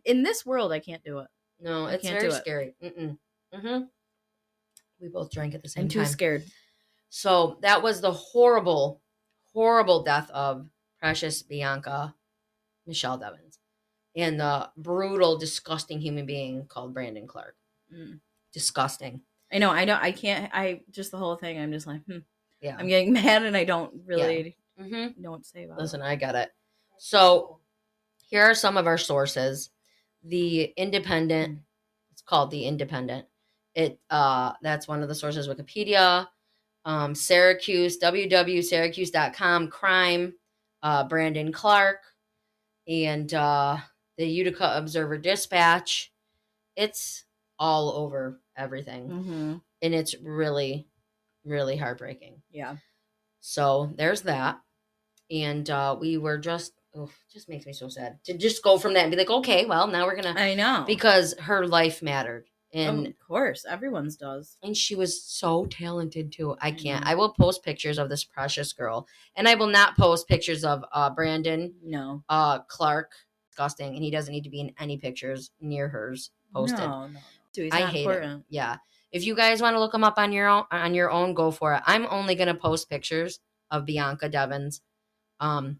In this world, I can't do it. No, it's very scary. We both drank at the same time. I'm too scared. So that was the horrible, horrible death of precious Bianca Michelle Devins and the brutal, disgusting human being called Brandon Clark. Disgusting. I know. I can't. Just the whole thing. I'm just like, Yeah. I'm getting mad, and I don't really know what to say about it. Listen, I get it. So here are some of our sources. The Independent. It's called The Independent. That's one of the sources. Wikipedia, Syracuse, www.syracuse.com, crime, Brandon Clark, and the Utica Observer Dispatch. It's all over everything. And it's really, really heartbreaking. Yeah. So there's that. And we were just makes me so sad to just go from that and be like, okay, well, now we're gonna. I know, because her life mattered, and of course, everyone's does. And she was so talented too. I can't. know. I will post pictures of this precious girl, and I will not post pictures of Brandon. No. Clark, disgusting, and he doesn't need to be in any pictures near hers posted. No. Dude, I hate it. Yeah. If you guys want to look him up on your own, go for it. I'm only gonna post pictures of Bianca Devins, because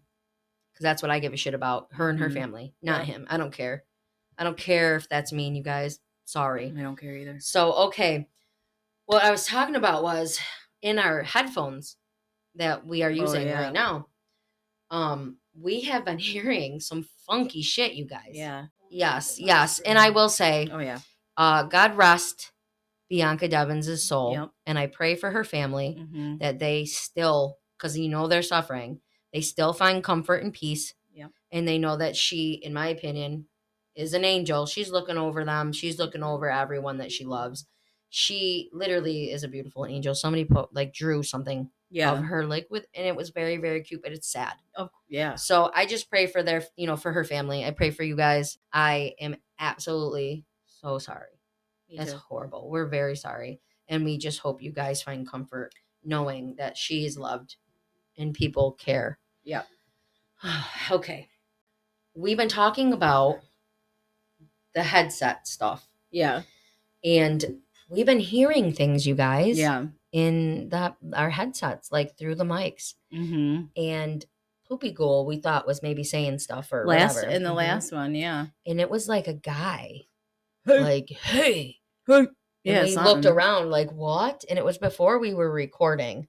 that's what I give a shit about. Her and her family, not him. I don't care. I don't care if that's mean, you guys. Sorry. I don't care either. So, okay. What I was talking about was in our headphones that we are using right now. We have been hearing some funky shit, you guys. Yeah. Yes. And I will say, oh yeah. God rest Bianca Devins' soul. Yep. And I pray for her family that they still, because they're suffering, they still find comfort and peace. Yep. And they know that she, in my opinion, is an angel. She's looking over them. She's looking over everyone that she loves. She literally is a beautiful angel. Somebody drew something of her and it was very, very cute, but it's sad. Oh yeah. So I just pray for for her family. I pray for you guys. I am absolutely so sorry. That's horrible. We're very sorry. And we just hope you guys find comfort knowing that she is loved and people care. Yeah. Okay. We've been talking about the headset stuff. Yeah. And we've been hearing things, you guys. Yeah. In our headsets, through the mics. And Poopy Ghoul, we thought was maybe saying stuff or whatever. In the last one, yeah. And it was like a guy. Hey. Hey. And we looked around what? And it was before we were recording.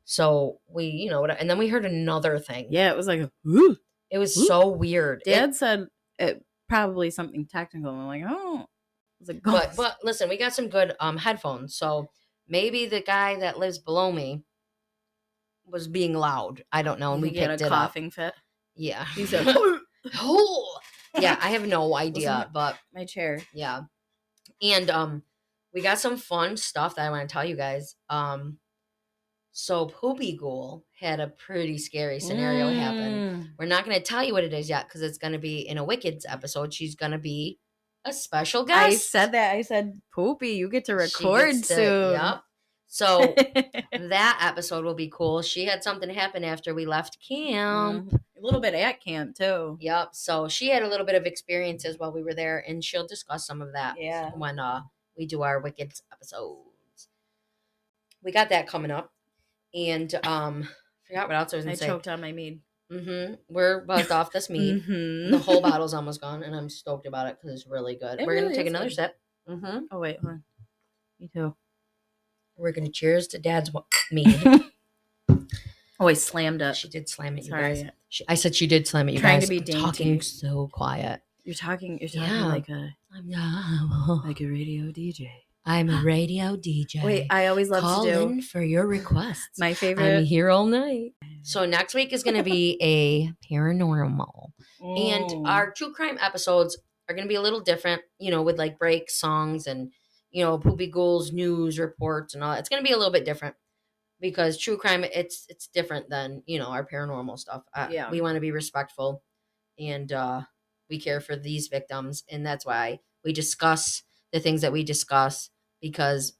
So we, and then we heard another thing. Yeah, it was like, whoo. It was so weird. Dad said it probably something technical. And I'm like, oh. It was a ghost. But listen, we got some good headphones. So maybe the guy that lives below me was being loud. I don't know. And we picked it up. A coughing fit. Yeah. He said, oh. Yeah, I have no idea. But my chair. Yeah. And we got some fun stuff that I want to tell you guys. So Poopy Ghoul had a pretty scary scenario happen. We're not going to tell you what it is yet because it's going to be in a Wicked's episode. She's going to be a special guest. I said that. I said, Poopy, you get to record soon. Yep. So that episode will be cool. She had something happen after we left camp. A little bit at camp, too. Yep. So she had a little bit of experiences while we were there, and she'll discuss some of that when we do our Wicked's episodes. We got that coming up. And forgot what else I was going to say. I choked on my mead. We're buzzed off this mead. The whole bottle's almost gone, and I'm stoked about it because it's really good. We're going to take another sip. Oh, wait, hold on. Me too. We're going to cheers to Dad's mead. Oh, I slammed it. She did slam it, you Sorry. guys. I said she did slam it, you Trying guys. to be dainty. Talking so quiet. You're talking Yeah. like a radio DJ. I'm a radio DJ. Wait, I always love Call to do in for your requests. my favorite. I'm here all night. So next week is going to be a paranormal. And our true crime episodes are going to be a little different, with break songs and, Poopy Ghoul's news reports and all that. It's going to be a little bit different because true crime, it's different than, our paranormal stuff. We want to be respectful and we care for these victims. And that's why we discuss the things that we discuss because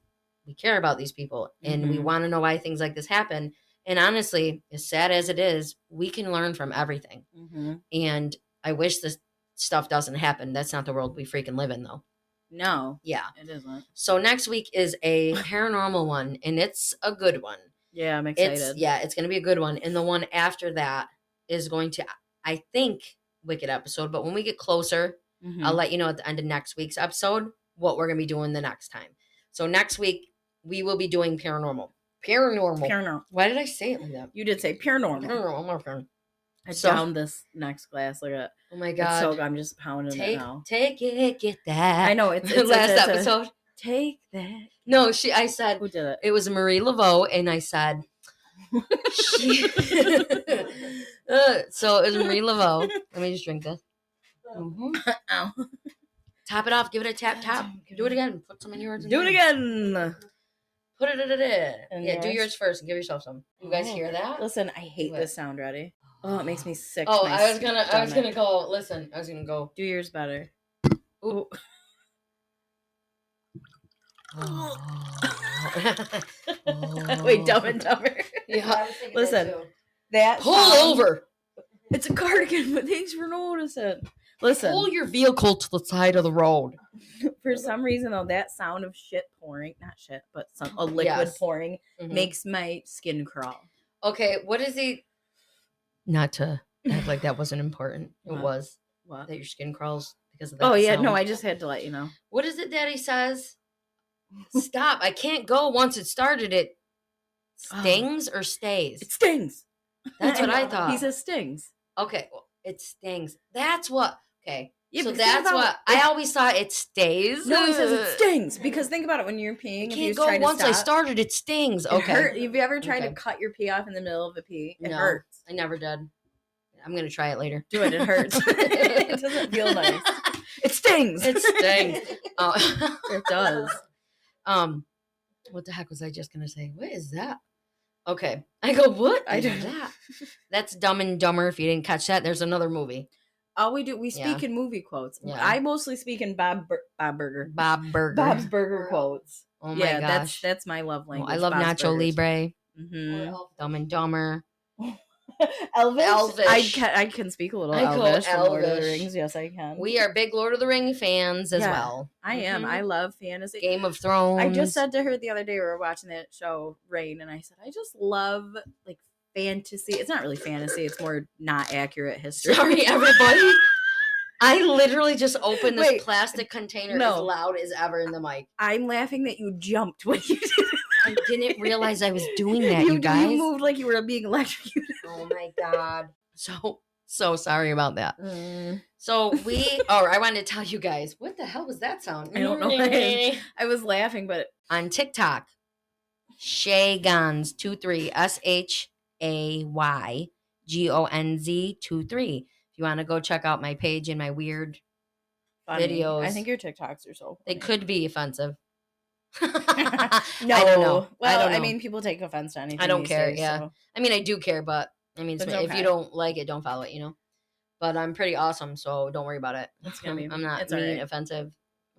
we care about these people and we want to know why things like this happen. And honestly, as sad as it is, we can learn from everything. And I wish this stuff doesn't happen. That's not the world we freaking live in, though. No. Yeah. It isn't. So next week is a paranormal one, and it's a good one. Yeah, I'm excited. It's going to be a good one. And the one after that is going to, I think, Wicked episode. But when we get closer, I'll let you know at the end of next week's episode what we're going to be doing the next time. So next week, we will be doing paranormal. Paranormal. Why did I say it like that? You did say paranormal. Paranormal. I downed this next glass. Look at it. Oh my God. It's so good. I'm just pounding it now. Take it, get that. I know. It's last episode. Take that. No, I said. Who did it? It was Marie Laveau, and I said. So it was Marie Laveau. Let me just drink this. Ow. Top it off. Give it a tap. Do it again. Put some in yours. Do it again. Put it in. And Yeah, do yours first and give yourself some. You guys hear that? Listen, I hate this sound. Ready? Oh, it makes me sick. Oh, to my I was gonna stomach. go. Listen, I was gonna go. Do yours better. Ooh. Wait, Dumb and Dumber. Yeah. Listen, that Pull sound- over. It's a cardigan, but thanks for noticing. Listen, Pull your vehicle to the side of the road. for some reason though, that sound of shit pouring, not shit, but a liquid Yes. pouring Mhm. makes my skin crawl. Okay, what is he? Not to act like that wasn't important. It What? was What? that your skin crawls because of that. Oh yeah, sound. no, I just had to let you know. What is it Daddy says? Stop. I can't go once it started. It stings or stays? It stings. That's what I thought. He says stings. Okay, well, it stings. That's what. Okay. Yeah, so but think that's about what I always thought it stays. No, he says it stings because think about it when you're peeing. I If you can't go try once to I stop, started. It stings. it Okay. hurt. Have you ever tried to Okay. cut your pee off in the middle of a pee? It No, hurts. I never did. I'm gonna try it later. Do it. It hurts. It doesn't feel nice. It stings. It stings. Oh. It does. What the heck was I just gonna say? What is that? Okay. I go, what I is don't- that? That's Dumb and Dumber. If you didn't catch that, there's another movie. All we do, we speak Yeah. in movie quotes. Yeah. I mostly speak in Bob's Burger Bob's Burger. quotes. Oh my Yeah, gosh. that's my love Well, language. I love Bob's Nacho Burgers. Libre. Mm-hmm. Dumb and Dumber. Elvish. Elvish. I can speak a little I go Elvish from Lord of the Elvish. Rings. Yes, I can. We are big Lord of the Ring fans as Yeah, well. I am. Mhm. I love fantasy. Game of Thrones. I just said to her the other day we were watching that show Rain, and I said I just love like fantasy. It's not really fantasy. It's more not accurate history. Sorry, everybody. I literally just opened this Wait, plastic container no. as loud as ever in the mic. I'm laughing that you jumped when you did it. I didn't realize I was doing that, you guys. You moved like you were being electrocuted. Oh my god. So sorry about that. So I wanted to tell you guys, what the hell was that sound? I don't know what it is. I was laughing, but On TikTok, Shaygons23, SHAYGONZ23. If you want to go check out my page and my weird funny. videos. I think your TikToks are so They funny. could be offensive. No, I don't know. Well, I don't know. I mean, people take offense to anything. I don't these care, days, yeah. so. I mean, I do care, but I mean, It's if okay. you don't like it, don't follow it, you know? But I'm pretty awesome, so don't worry about it. It's gonna be- I'm not it's mean, alright. offensive.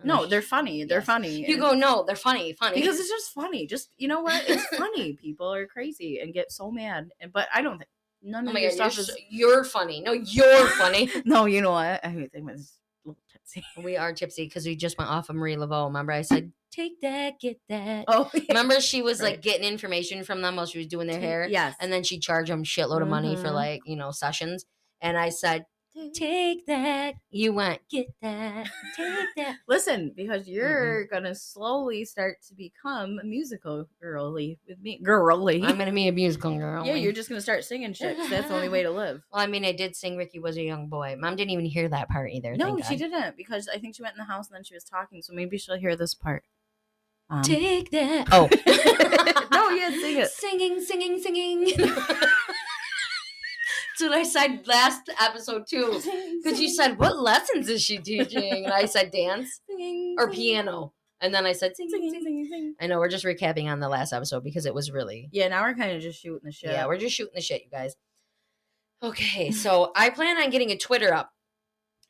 No, they're funny. They're Yes. funny. You go, no, they're funny. because it's just funny. Just you know what? It's funny. People are crazy and get so mad. But I don't think none Oh of my your god, stuff is. you're funny. No, you're funny. No, you know what? I think it was a little tipsy. We are tipsy because we just went off of Marie Laveau. Remember, I said, "Take that, get that." Oh, yeah. Remember, she was like Right. getting information from them while she was doing their hair, Yes. and then she charged them shitload of money for Mhm. sessions. And I said, "Take that." You went, "Get that, take that." Listen, because you're gonna slowly start to become musical girly with me. Girly. I'm gonna be a musical girl. yeah, you're just gonna start singing shit. 'Cause that's the only way to live. Well, I mean, I did sing "Ricky Was a Young Boy." Mom didn't even hear that part either. No, thank she God. didn't because I think she went in the house and then she was talking. So maybe she'll hear this part. Take that. Oh. No, yeah, sing it. Singing. That's what I said last episode too. Because you said, what lessons is she teaching? And I said dance or piano. And then I said singing. I know, we're just recapping on the last episode because it was really. Yeah, now we're kind of just shooting the shit. Yeah, we're just shooting the shit, you guys. Okay, so I plan on getting a Twitter up.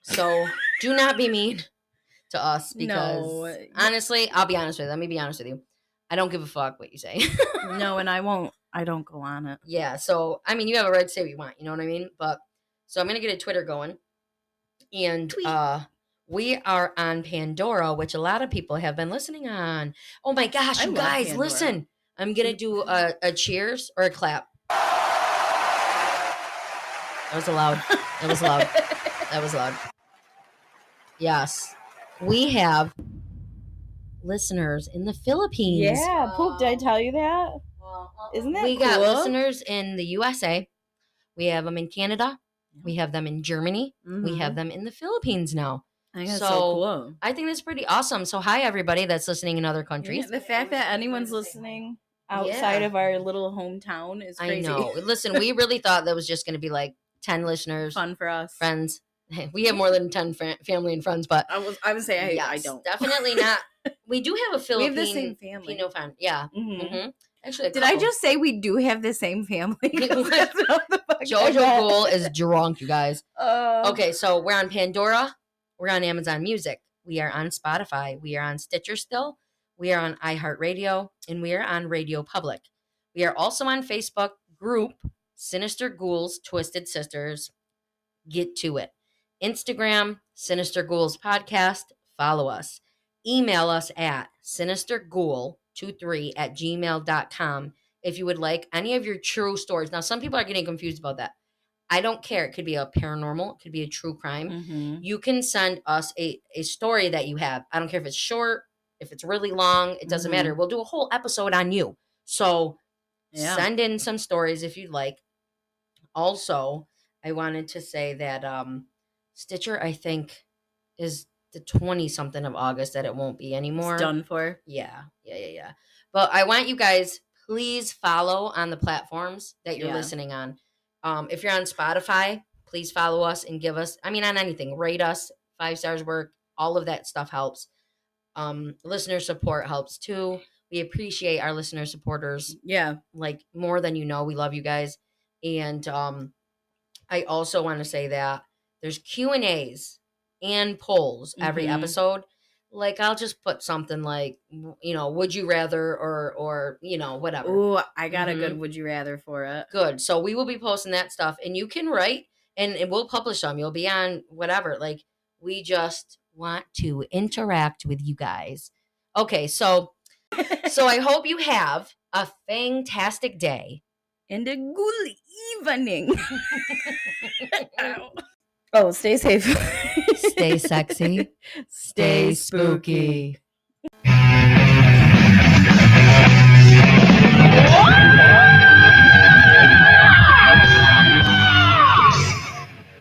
So do not be mean to us because honestly, I'll be honest with you. Let me be honest with you. I don't give a fuck what you say. No, and I won't. I don't go on it. Yeah, so I mean, you have a right to say what you want, you know what I mean? But so I'm gonna get a Twitter going, and Tweet. we are on Pandora, which a lot of people have been listening on. Oh my gosh, I you love guys, Pandora. listen! I'm gonna do a cheers or a clap. That was loud. That was loud. That was loud. Yes, we have listeners in the Philippines. Yeah, Poop, did I tell you that? Isn't that We cool? got listeners in the USA. We have them in Canada. We have them in Germany. We have them in the Philippines now. I think that's So, so cool. I think that's pretty awesome. So hi everybody that's listening in other Yeah, countries. the fact that anyone's listening outside of our little hometown is crazy. I know. Listen, we really thought that was just going to be like 10 listeners, Fun for us. friends. We have more than 10 family and friends, but I would say I yes, don't. definitely not. We do have a We have Philippine the same family. Filipino friend. Yeah. Mhm. Mhm. Actually, Did I just say we do have the same family? Jojo Ghoul is drunk, you guys. Okay, so we're on Pandora. We're on Amazon Music. We are on Spotify. We are on Stitcher still. We are on iHeartRadio. And we are on Radio Public. We are also on Facebook group Sinister Ghouls Twisted Sisters. Get to it. Instagram, Sinister Ghouls Podcast. Follow us. Email us at sinisterghoul23@gmail.com if you would like any of your true stories. Now, some people are getting confused about that. I don't care. It could be a paranormal. It could be a true crime. Mm-hmm. You can send us a story that you have. I don't care if it's short, if it's really long. It doesn't matter. We'll do a whole episode on you. So send in some stories if you'd like. Also, I wanted to say that Stitcher, I think, is the 20-something of August that it won't be anymore. It's done for. Yeah. But I want you guys, please follow on the platforms that you're listening on. If you're on Spotify, please follow us and give us, on anything, rate us, 5 stars work, all of that stuff helps. Listener support helps too. We appreciate our listener supporters. Yeah. Like more than you know. We love you guys. And I also want to say that there's Q&As and polls every episode. Like, I'll just put something like, would you rather or whatever. Ooh, I got a good would you rather for it. Good. So we will be posting that stuff, and you can write, and we'll publish them. You'll be on whatever. Like, we just want to interact with you guys. Okay, so I hope you have a fantastic day. And a good evening. Oh, stay safe. Stay sexy. Stay spooky.